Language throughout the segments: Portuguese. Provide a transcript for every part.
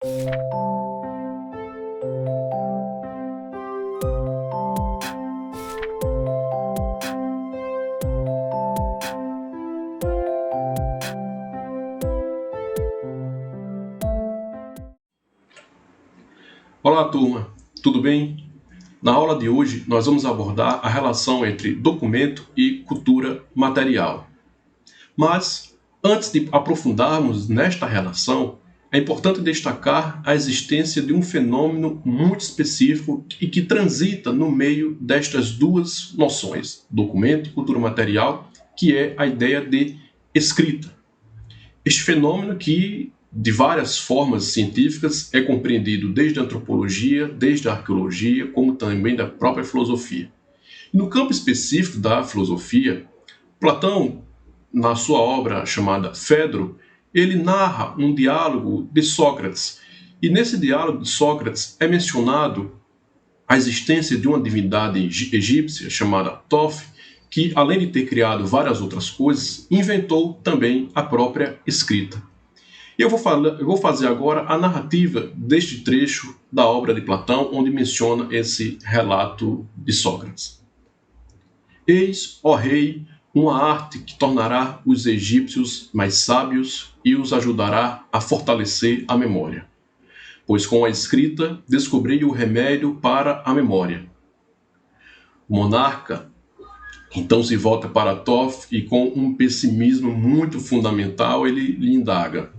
Olá, turma, tudo bem? Na aula de hoje, nós vamos abordar a relação entre documento e cultura material. Mas, antes de aprofundarmos nesta relação, é importante destacar a existência de um fenômeno muito específico e que transita no meio destas duas noções, documento e cultura material, que é a ideia de escrita. Este fenômeno que, de várias formas científicas, é compreendido desde a antropologia, desde a arqueologia, como também da própria filosofia. No campo específico da filosofia, Platão, na sua obra chamada Fedro, ele narra um diálogo de Sócrates. E nesse diálogo de Sócrates é mencionado a existência de uma divindade egípcia chamada Thoth, que, além de ter criado várias outras coisas, inventou também a própria escrita. Eu vou fazer agora a narrativa deste trecho da obra de Platão, onde menciona esse relato de Sócrates. Eis, ó rei, uma arte que tornará os egípcios mais sábios e os ajudará a fortalecer a memória. Pois com a escrita descobri o remédio para a memória. O monarca então se volta para Thoth e, com um pessimismo muito fundamental, ele lhe indaga: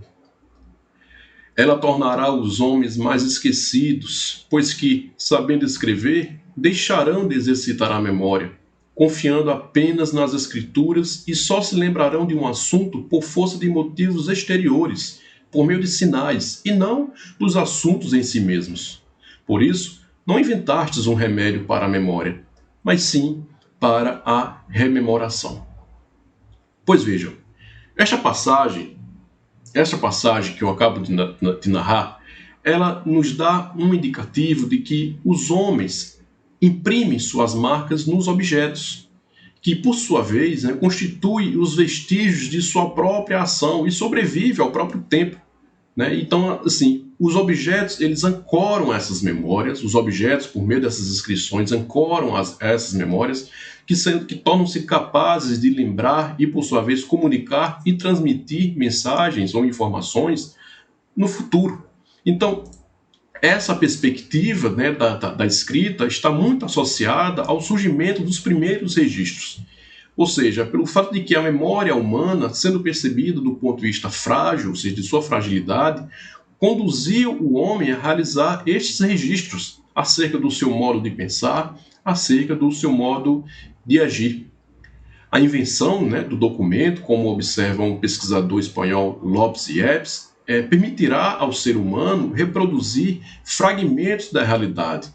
ela tornará os homens mais esquecidos, pois que, sabendo escrever, deixarão de exercitar a memória, confiando apenas nas escrituras, e só se lembrarão de um assunto por força de motivos exteriores, por meio de sinais, e não dos assuntos em si mesmos. Por isso, não inventastes um remédio para a memória, mas sim para a rememoração. Pois vejam, esta passagem que eu acabo de narrar, ela nos dá um indicativo de que os homens imprimem suas marcas nos objetos, que por sua vez constituem os vestígios de sua própria ação e sobrevive ao próprio tempo. Então, assim, os objetos, eles ancoram essas memórias, os objetos, por meio dessas inscrições, ancoram essas memórias, que tornam-se capazes de lembrar e, por sua vez, comunicar e transmitir mensagens ou informações no futuro. Então, essa perspectiva da escrita está muito associada ao surgimento dos primeiros registros. Ou seja, pelo fato de que a memória humana, sendo percebida do ponto de vista frágil, ou seja, de sua fragilidade, conduziu o homem a realizar estes registros acerca do seu modo de pensar, acerca do seu modo de agir. A invenção do documento, como observa um pesquisador espanhol, Lopes e Ebbs, permitirá ao ser humano reproduzir fragmentos da realidade,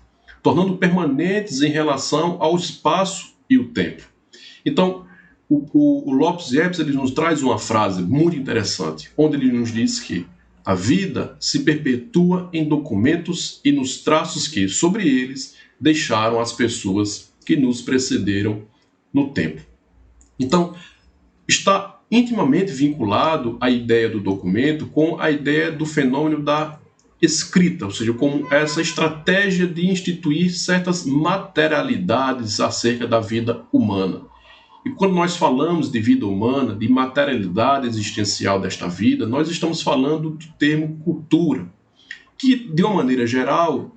tornando permanentes em relação ao espaço e o tempo. Então, o Lopes e Ebbs ele nos traz uma frase muito interessante, onde ele nos diz que a vida se perpetua em documentos e nos traços que, sobre eles, deixaram as pessoas que nos precederam no tempo. Então, está intimamente vinculado a ideia do documento com a ideia do fenômeno da escrita, ou seja, como essa estratégia de instituir certas materialidades acerca da vida humana. E quando nós falamos de vida humana, de materialidade existencial desta vida, nós estamos falando do termo cultura, que, de uma maneira geral,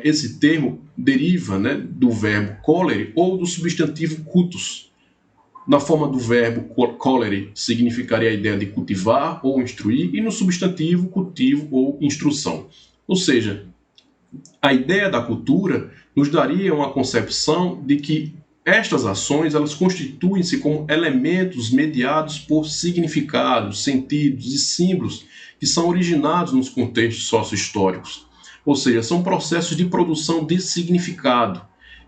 esse termo deriva do verbo colere ou do substantivo cultus. Na forma do verbo colere, significaria a ideia de cultivar ou instruir, e no substantivo, cultivo ou instrução. Ou seja, a ideia da cultura nos daria uma concepção de que estas ações elas constituem-se como elementos mediados por significados, sentidos e símbolos que são originados nos contextos socio-históricos. Ou seja, são processos de produção de significado,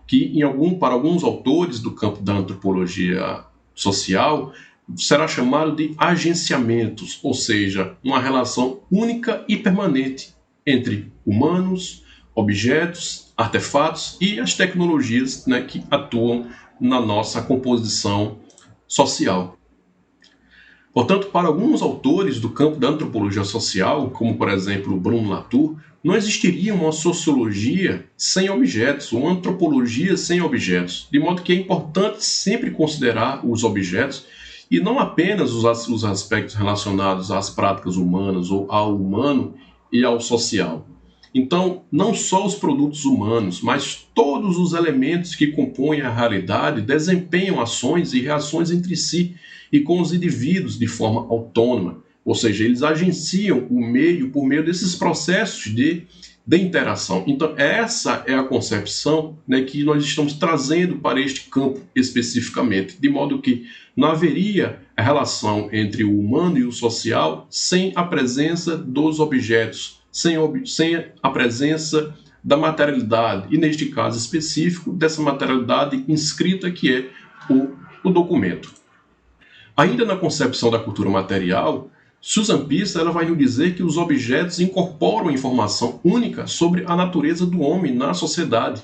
que para alguns autores do campo da antropologia social será chamado de agenciamentos, ou seja, uma relação única e permanente entre humanos, objetos, artefatos e as tecnologias que atuam na nossa composição social. Portanto, para alguns autores do campo da antropologia social, como por exemplo Bruno Latour, não existiria uma sociologia sem objetos, uma antropologia sem objetos, de modo que é importante sempre considerar os objetos e não apenas os aspectos relacionados às práticas humanas ou ao humano e ao social. Então, não só os produtos humanos, mas todos os elementos que compõem a realidade desempenham ações e reações entre si e com os indivíduos de forma autônoma. Ou seja, eles agenciam o meio por meio desses processos de interação. Então, essa é a concepção, né, que nós estamos trazendo para este campo especificamente, de modo que não haveria a relação entre o humano e o social sem a presença dos objetos, sem a presença da materialidade, e neste caso específico, dessa materialidade inscrita que é o documento. Ainda na concepção da cultura material, Susan Pista ela vai nos dizer que os objetos incorporam informação única sobre a natureza do homem na sociedade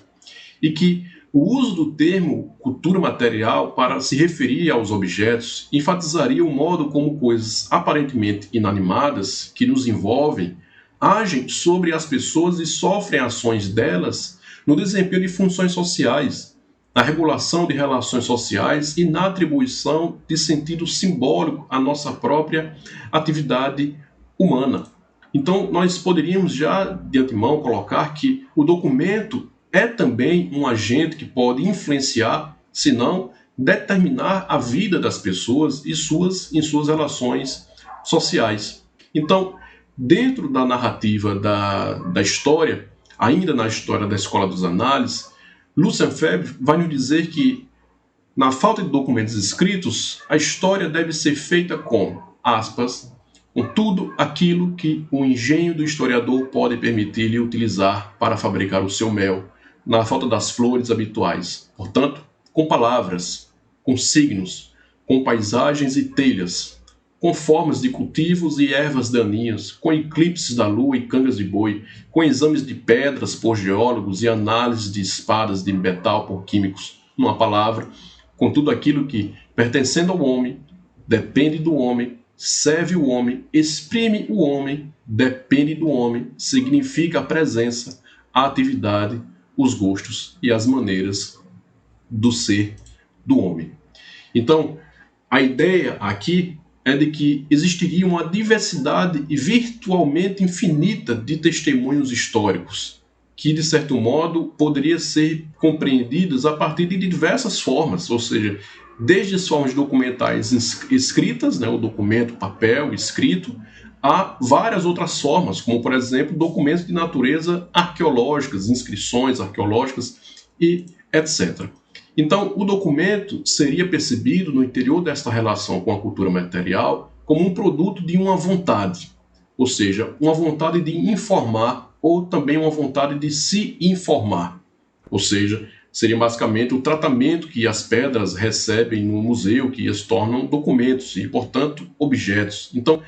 e que o uso do termo cultura material para se referir aos objetos enfatizaria o modo como coisas aparentemente inanimadas que nos envolvem agem sobre as pessoas e sofrem ações delas no desempenho de funções sociais, na regulação de relações sociais e na atribuição de sentido simbólico à nossa própria atividade humana. Então, nós poderíamos já de antemão colocar que o documento é também um agente que pode influenciar, se não determinar a vida das pessoas e em suas relações sociais. Então, dentro da narrativa da história, ainda na história da Escola dos Análises, Lucien Febvre vai nos dizer que, na falta de documentos escritos, a história deve ser feita com, aspas, com tudo aquilo que o engenho do historiador pode permitir-lhe utilizar para fabricar o seu mel, na falta das flores habituais. Portanto, com palavras, com signos, com paisagens e telhas, com formas de cultivos e ervas daninhas, com eclipses da lua e cangas de boi, com exames de pedras por geólogos e análises de espadas de metal por químicos. Numa palavra, com tudo aquilo que, pertencendo ao homem, depende do homem, serve o homem, exprime o homem, depende do homem, significa a presença, a atividade, os gostos e as maneiras do ser do homem. Então, a ideia aqui é de que existiria uma diversidade virtualmente infinita de testemunhos históricos, que, de certo modo, poderia ser compreendidas a partir de diversas formas, ou seja, desde as formas documentais escritas, né, o documento, papel, escrito, a várias outras formas, como, por exemplo, documentos de natureza arqueológicas, inscrições arqueológicas e etc. Então, o documento seria percebido no interior desta relação com a cultura material como um produto de uma vontade, ou seja, uma vontade de informar ou também uma vontade de se informar. Ou seja, seria basicamente o tratamento que as pedras recebem no museu, que as tornam documentos e, portanto, objetos. Então,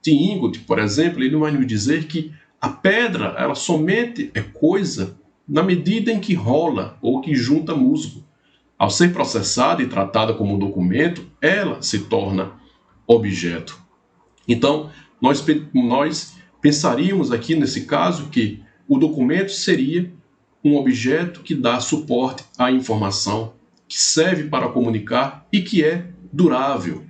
Tim Ingold, por exemplo, ele vai nos dizer que a pedra ela somente é coisa na medida em que rola ou que junta musgo. Ao ser processada e tratada como um documento, ela se torna objeto. Então, nós pensaríamos aqui nesse caso que o documento seria um objeto que dá suporte à informação, que serve para comunicar e que é durável.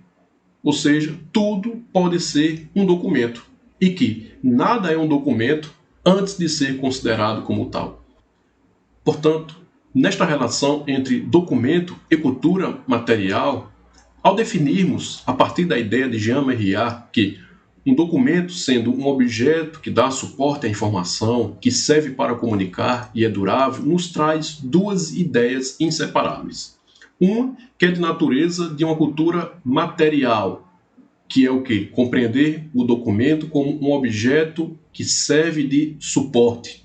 Ou seja, tudo pode ser um documento e que nada é um documento antes de ser considerado como tal. Portanto, nesta relação entre documento e cultura material, ao definirmos, a partir da ideia de Jean Merriat, que um documento sendo um objeto que dá suporte à informação, que serve para comunicar e é durável, nos traz duas ideias inseparáveis. Uma que é de natureza de uma cultura material, que é o quê? Compreender o documento como um objeto que serve de suporte.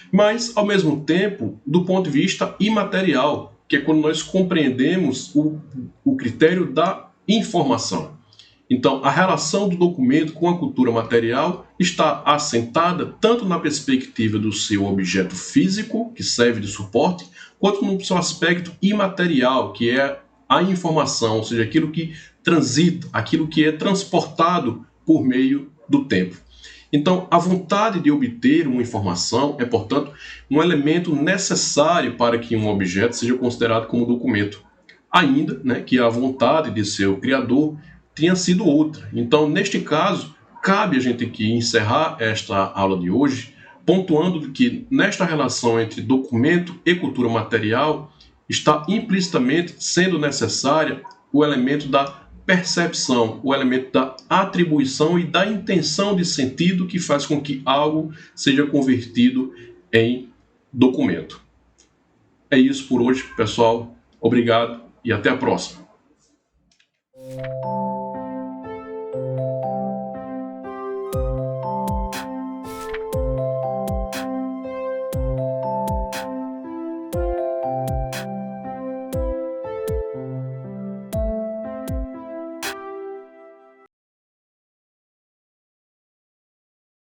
Mas, ao mesmo tempo, do ponto de vista imaterial, que é quando nós compreendemos o critério da informação. Então, a relação do documento com a cultura material está assentada tanto na perspectiva do seu objeto físico, que serve de suporte, quanto no seu aspecto imaterial, que é a informação, ou seja, aquilo que transita, aquilo que é transportado por meio do tempo. Então, a vontade de obter uma informação é, portanto, um elemento necessário para que um objeto seja considerado como documento, ainda, né, que a vontade de seu criador tenha sido outra. Então, neste caso, cabe a gente aqui encerrar esta aula de hoje pontuando que nesta relação entre documento e cultura material está implicitamente sendo necessária o elemento da percepção, o elemento da atribuição e da intenção de sentido que faz com que algo seja convertido em documento. É isso por hoje, pessoal. Obrigado e até a próxima.